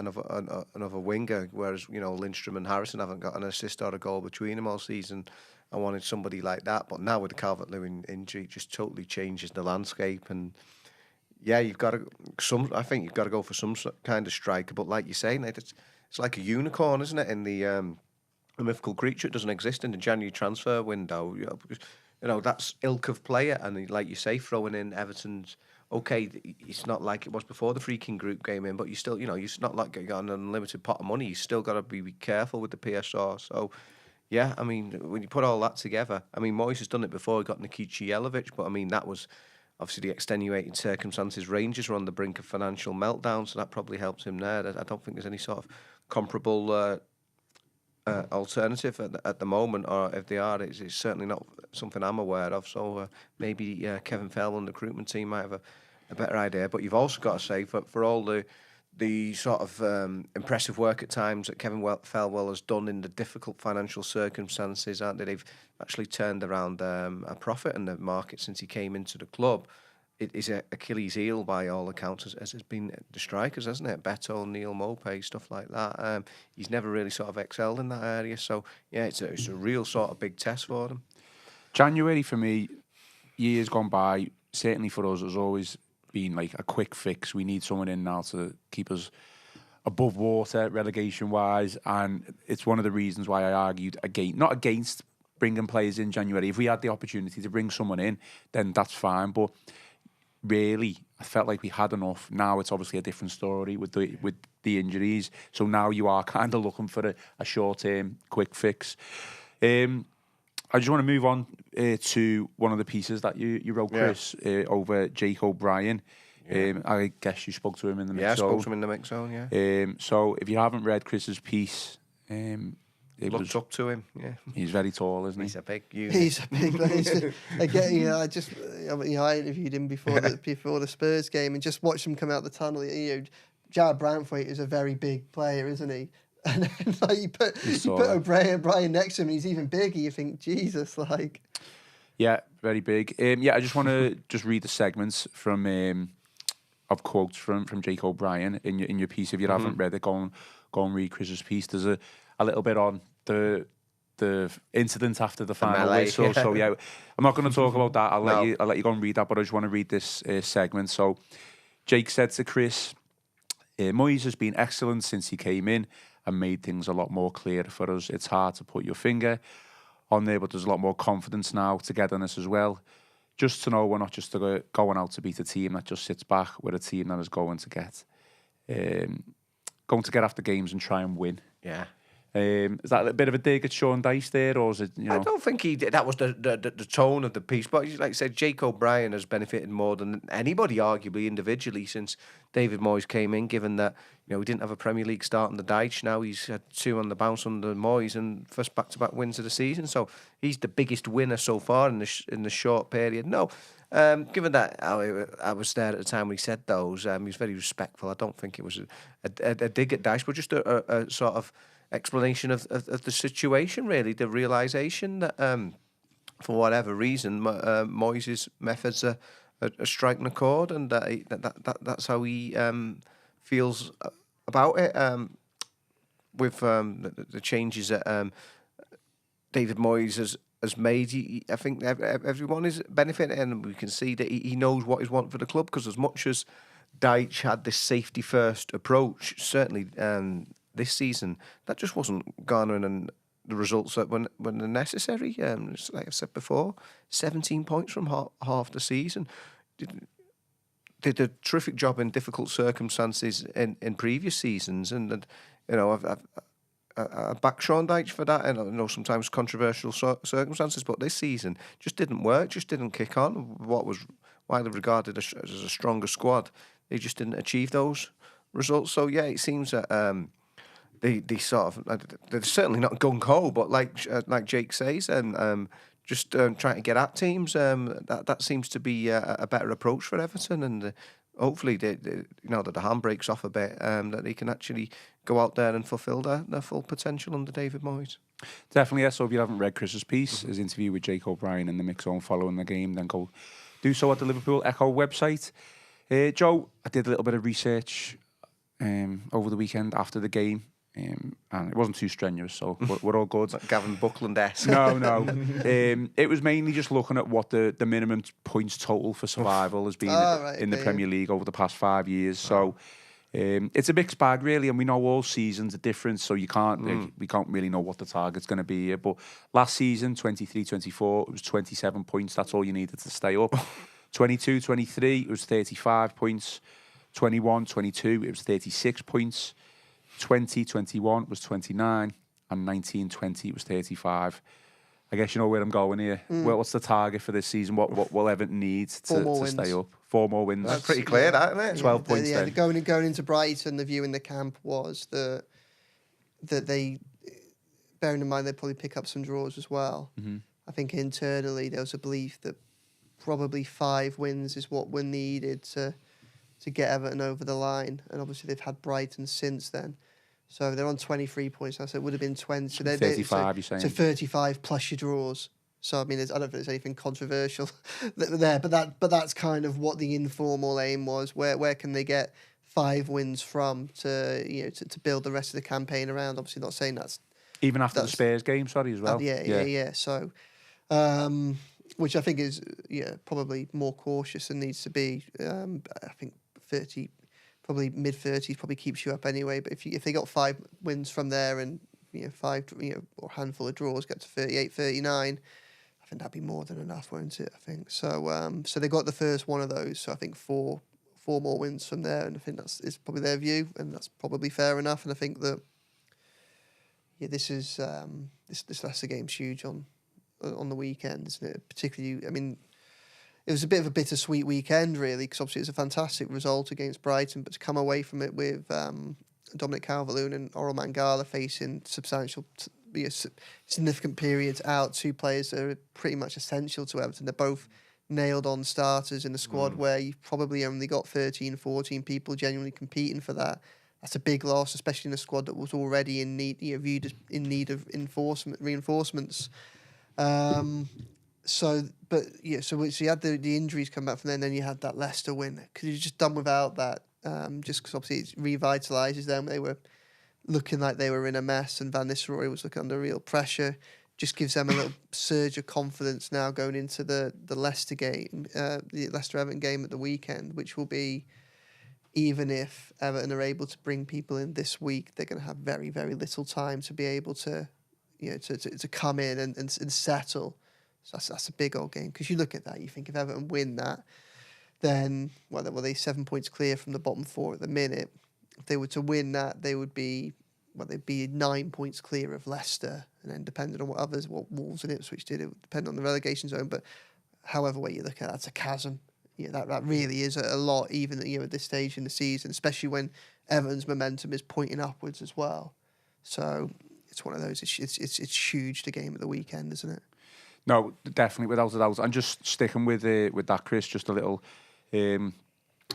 another winger, whereas, Lindstrom and Harrison haven't got an assist or a goal between them all season. I wanted somebody like that, but now with the Calvert-Lewin injury, it just totally changes the landscape, and yeah, I think you've got to go for some kind of striker, but like you say, Nate, it's like a unicorn, isn't it? In the mythical creature, it doesn't exist in the January transfer window. That's ilk of player, and like you say, throwing in Everton's. Okay, it's not like it was before the Freaking Group came in, but you still, it's not like you got an unlimited pot of money. You still got to be careful with the PSR. So, yeah, I mean, when you put all that together, I mean, Moyes has done it before. He got Nikica Jelavic, but I mean, that was obviously the extenuating circumstances. Rangers were on the brink of financial meltdown, so that probably helped him there. I don't think there's any sort of comparable alternative at the moment, or if they are, it's certainly not something I'm aware of. So maybe Kevin Fell and the recruitment team might have a better idea. But you've also got to say, for all the sort of impressive work at times that Kevin Fellwell has done in the difficult financial circumstances, aren't they? They've actually turned around a profit in the market since he came into the club. It is an Achilles heel by all accounts, as has been the strikers, hasn't it? Beto, Neil Maupay, stuff like that. He's never really sort of excelled in that area. So, yeah, it's a real sort of big test for them. January, for me, years gone by, certainly for us, has always been like a quick fix. We need someone in now to keep us above water, relegation-wise. And it's one of the reasons why I argued not against bringing players in January. If we had the opportunity to bring someone in, then that's fine. But really, I felt like we had enough. Now it's obviously a different story with the injuries. So now you are kind of looking for a short-term quick fix. I just want to move on to one of the pieces that you wrote, Chris, over Jake O'Brien. Yeah. I guess you spoke to him in the mix zone. Yeah, I spoke to him in the mix zone, yeah. So if you haven't read Chris's piece... looked up to him, yeah. He's very tall, isn't he? He's a big unit. He's a big man. Again, I interviewed him before the Spurs game and just watched him come out the tunnel. Jared Brantwaite is a very big player, isn't he? And then, like, you put O'Brien next to him, and he's even bigger. You think, Jesus, like. Yeah, very big. I just want to read the segments from of quotes from Jake O'Brien in your piece. If you haven't read it, go and read Chris's piece. There's a little bit on the incident after the final whistle. Yeah. So yeah, I'm not going to talk about that. I'll let you go and read that. But I just want to read this segment. So Jake said to Chris, Moyes has been excellent since he came in and made things a lot more clear for us. It's hard to put your finger on there, but there's a lot more confidence now, togetherness as well. Just to know we're not just going out to beat a team that just sits back. We're a team that is going to get after games and try and win. Yeah. Is that a bit of a dig at Sean Dyche there, or is it? I don't think he did. That was the tone of the piece. But like I said, Jake O'Brien has benefited more than anybody, arguably individually, since David Moyes came in. Given that we didn't have a Premier League start under Dyche, now he's had 2 on the bounce under Moyes and first back-to-back wins of the season. So he's the biggest winner so far in the short period. No. Given that I was there at the time when he said those, he was very respectful. I don't think it was a dig at Dyche, but just a sort of explanation of the situation, really, the realisation that for whatever reason Moyes' methods are striking a chord, and that's how he feels about it. With the changes that David Moyes has made, I think everyone is benefiting, and we can see that he knows what he's wanting for the club, because as much as Dyche had this safety first approach, certainly this season, that just wasn't garnering the results that when they're necessary. Like I've said before, 17 points from half the season. Did a terrific job in difficult circumstances in previous seasons, and I back Sean Dyche for that. And I know sometimes controversial circumstances, but this season just didn't work, just didn't kick on. What was widely regarded as a stronger squad, they just didn't achieve those results. So yeah, it seems that they sort of, they're certainly not gung-ho, but like Jake says, and just trying to get at teams, that seems to be a better approach for Everton. And hopefully, that the handbrake's off a bit, that they can actually go out there and fulfil their full potential under David Moyes. Definitely, yeah. So if you haven't read Chris's piece, his interview with Jake O'Brien in the Mix Zone following the game, then go do so at the Liverpool Echo website. Joe, I did a little bit of research over the weekend after the game. And it wasn't too strenuous, so we're all good. Like Gavin Buckland-esque. No. It was mainly just looking at what the minimum points total for survival has been in the Premier League over the past 5 years. So it's a mixed bag, really, and we know all seasons are different, so we can't really know what the target's going to be here. But last season, 23-24, it was 27 points. That's all you needed to stay up. 22-23, it was 35 points. 21-22, it was 36 points. 20-21 was 29, and 19-20 was 35. I guess you know where I'm going here. Well, what's the target for this season? What will Everton need to stay up? 4 more wins. That's pretty clear, that, isn't it? 12 points then. Going into Brighton, the view in the camp was that they, bearing in mind they'd probably pick up some draws as well. Mm-hmm. I think internally there was a belief that probably 5 wins is what were needed to get Everton over the line. And obviously they've had Brighton since then. So they're on 23 points now, so it would have been 20. So 35, you're saying? So 35 plus your draws. So, I mean, I don't think there's anything controversial there, but that's kind of what the informal aim was. Where can they get 5 wins from to build the rest of the campaign around? Obviously, not saying that's... Even after the Spurs game, sorry, as well. Yeah. So, which I think is, probably more cautious than needs to be. I think 30... Probably mid-30s probably keeps you up anyway. But if they got 5 wins from there and 5 or a handful of draws, get to 38, 39, I think that'd be more than enough, won't it? I think so. So they got the first one of those. So I think 4 more wins from there, and I think is probably their view, and that's probably fair enough. And I think that this is this Leicester game's huge on the weekend, isn't it? Particularly, I mean. It was a bit of a bittersweet weekend, really, because obviously it was a fantastic result against Brighton, but to come away from it with Dominic Calvert-Lewin and Oral Mangala facing significant periods out, 2 players that are pretty much essential to Everton. They're both nailed-on starters in a squad where you've probably only got 13, 14 people genuinely competing for that. That's a big loss, especially in a squad that was already in need, viewed as in need of reinforcements. So you had the injuries come back from there, and then you had that Leicester win. Could you just done without that? Just because obviously it revitalises them. They were looking like they were in a mess, and Van Nistelrooy was looking under real pressure. Just gives them a little surge of confidence now going into the Leicester game, the Leicester-Everton game at the weekend, which will be, even if Everton are able to bring people in this week, they're going to have very, very little time to be able to, to come in and settle. So that's a big old game, because you look at that, you think if Everton win that, then they're 7 points clear from the bottom 4 at the minute. If they were to win that, they'd be 9 points clear of Leicester, and then depending on what Wolves and Ipswich did, it would depend on the relegation zone. But however way you look at it, that's a chasm. That really is a lot, even at this stage in the season, especially when Everton's momentum is pointing upwards as well. So it's one of those. It's huge, the game at the weekend, isn't it? No, definitely, without a doubt. And just sticking with that, Chris, just a little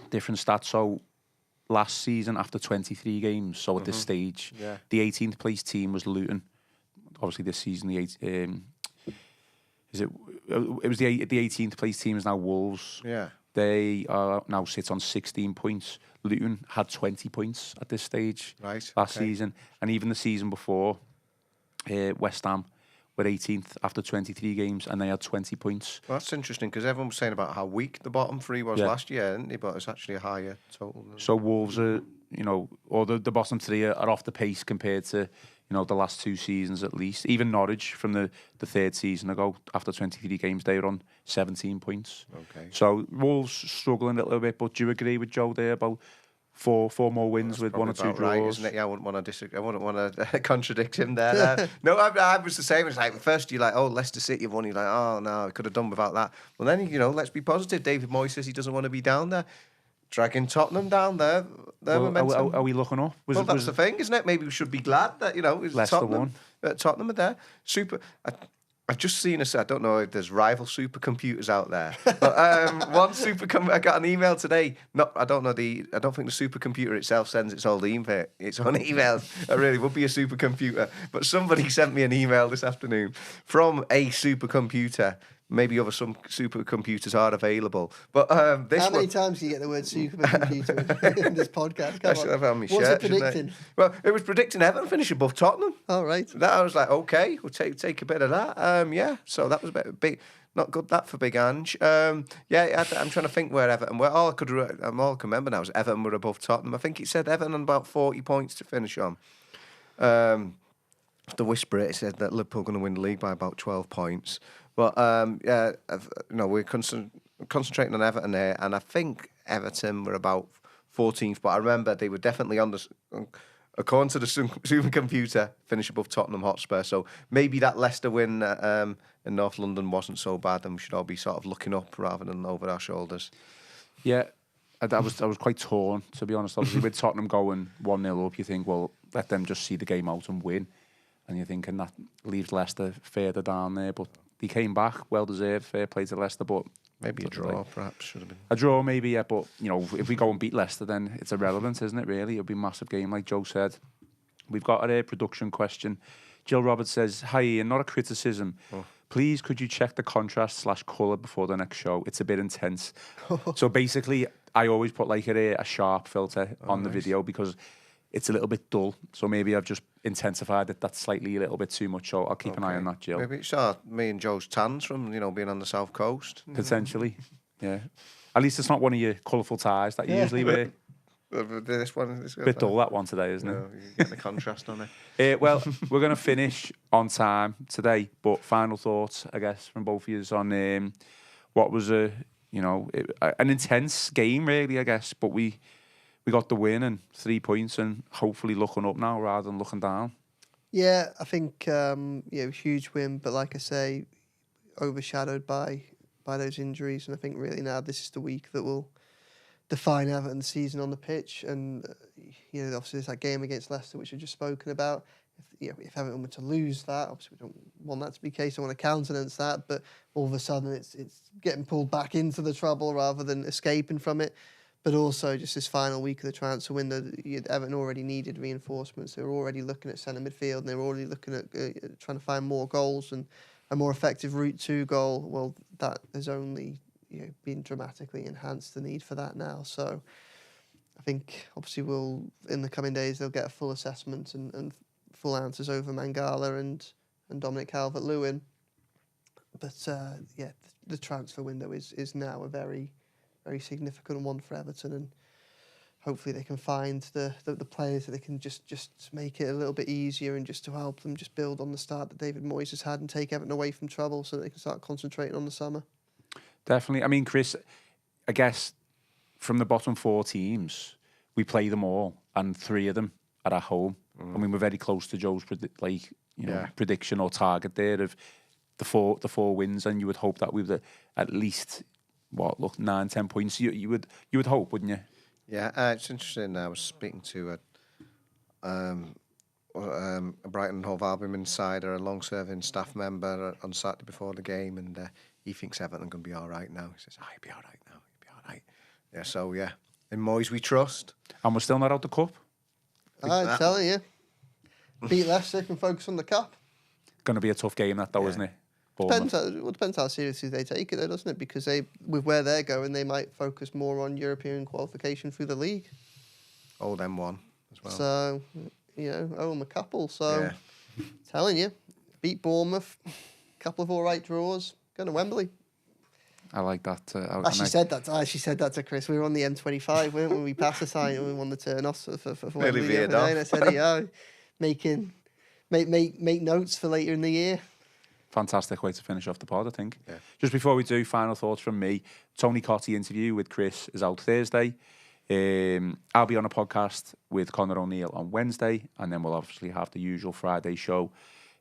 different stat. So last season, after 23 games, so at this stage, the 18th place team was Luton. Obviously, this season, it was the 18th place team is now Wolves. Yeah. They are now sit on 16 points. Luton had 20 points at this stage last season. And even the season before, West Ham were 18th after 23 games, and they had 20 points. Well, that's interesting, because everyone was saying about how weak the bottom 3 was last year, didn't they? But it's actually a higher total. So Wolves are, or the bottom 3 are off the pace compared to, the last 2 seasons at least. Even Norwich from the 3rd season ago, after 23 games, they were on 17 points. Okay. So Wolves struggling a little bit, but do you agree with Joe there about four more wins with 1 or 2 draws? Right, isn't it? Yeah, I wouldn't want to disagree. I wouldn't want to contradict him there. No, I was the same. It's like, first you're like, oh, Leicester City have won. You're like, oh, no, I could have done without that. Well, then, let's be positive. David Moyes says he doesn't want to be down there. Dragging Tottenham down there. Are we looking up? That's the thing, isn't it? Maybe we should be glad that, Leicester Tottenham won. Tottenham are there. Super. I've just seen I don't know if there's rival supercomputers out there, but I got an email today. I don't think the supercomputer itself sends its own emails. It really would be a supercomputer. But somebody sent me an email this afternoon from a supercomputer. Maybe some supercomputers are available. But this How many times do you get the word supercomputer in this podcast? Come on. What's it predicting? Well, it was predicting Everton finish above Tottenham. Oh, right. That I was like, okay, we'll take a bit of that. Yeah, so that was a bit not good that for Big Ange. I'm trying to think where Everton were. All I can remember now is Everton were above Tottenham. I think it said Everton on about 40 points to finish on. To whisper it said that Liverpool going to win the league by about 12 points. But we're concentrating on Everton there, and I think Everton were about 14th. But I remember they were definitely on the, according to the supercomputer, finish above Tottenham Hotspur. So maybe that Leicester win in North London wasn't so bad, and we should all be sort of looking up rather than over our shoulders. Yeah, I was quite torn, to be honest. Obviously, with Tottenham going 1-0 up, you think, well, let them just see the game out and win. And you're thinking that leaves Leicester further down there, but they came back, well deserved, fair play to Leicester, but maybe a draw, perhaps should have been a draw, maybe. Yeah, but if we go and beat Leicester, then it's irrelevant, isn't it? Really, it'll be a massive game, like Joe said. We've got a production question. Jill Roberts says, "Hi Ian, not a criticism. Please, could you check the contrast/colour before the next show? It's a bit intense." So basically, I always put like a sharp filter on the video because it's a little bit dull. So maybe I've just intensified it. That's slightly a little bit too much. So I'll keep an eye on that, Jill. Maybe it's me and Joe's tans from being on the south coast. Potentially, yeah. At least it's not one of your colourful ties that you usually wear. This one, bit dull that one today, isn't it? You get the contrast on it. Well, we're going to finish on time today. But final thoughts, I guess, from both of you on what was an intense game, really. I guess, but we got the win and 3 points, and hopefully looking up now rather than looking down. Yeah, I think huge win, but like I say, overshadowed by those injuries, and I think really now this is the week that will define Everton's season on the pitch. And obviously there's that game against Leicester, which we've just spoken about. If Everton were to lose that, obviously we don't want that to be the case. I want to countenance that, but all of a sudden it's getting pulled back into the trouble rather than escaping from it. But also just this final week of the transfer window, Everton already needed reinforcements. They were already looking at centre midfield, and they were already looking at trying to find more goals and a more effective route to goal. Well, that has only been dramatically enhanced, the need for that now. So I think obviously in the coming days they'll get a full assessment and full answers over Mangala and Dominic Calvert-Lewin. But the transfer window is now a very, very significant one for Everton, and hopefully they can find the players that they can just make it a little bit easier, and just to help them just build on the start that David Moyes has had and take Everton away from trouble so that they can start concentrating on the summer. Definitely. I mean, Chris, I guess from the bottom 4 teams, we play them all, and 3 of them are at home. I mean, we're very close to Joe's prediction or target there of the four wins, and you would hope that we would at least 9-10 points. You would hope, wouldn't you? Yeah, it's interesting. I was speaking to a Brighton Hove Albion insider, a long-serving staff member on Saturday before the game, and he thinks Everton are going to be all right now. He says, he'll be all right now. He'll be all right. Yeah, so yeah, in Moyes we trust. And we're still not out the cup. I'm telling you, beat Leicester, can focus on the cup. Going to be a tough game, that though, isn't it? Depends how seriously they take it, though, doesn't it? Because with where they're going, they might focus more on European qualification through the league. Old M1 as well. So, owe them a couple. So, telling you, beat Bournemouth, couple of all right draws, go to Wembley. I like that. I said that to Chris. We were on the M25, weren't we? We passed the sign and we won the turn off for Wembley. Really veered off. And I said, make notes for later in the year. Fantastic way to finish off the pod, I think. Yeah. Just before we do, final thoughts from me. Tony Cottee interview with Chris is out Thursday. I'll be on a podcast with Conor O'Neill on Wednesday, and then we'll obviously have the usual Friday show.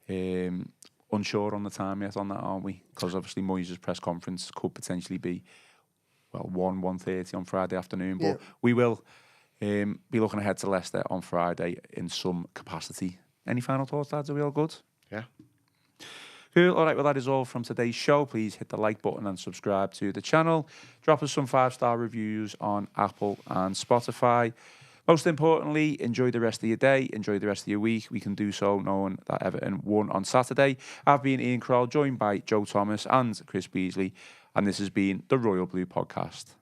Unsure on the time yet on that, aren't we? Because obviously Moyes' press conference could potentially be 1:30 on Friday afternoon. But we will be looking ahead to Leicester on Friday in some capacity. Any final thoughts, lads? Are we all good? Yeah. Cool. All right, well, that is all from today's show. Please hit the like button and subscribe to the channel. Drop us some 5-star reviews on Apple and Spotify. Most importantly, enjoy the rest of your day, enjoy the rest of your week. We can do so knowing that Everton won on Saturday. I've been Ian Croll, joined by Joe Thomas and Chris Beesley, and this has been the Royal Blue Podcast.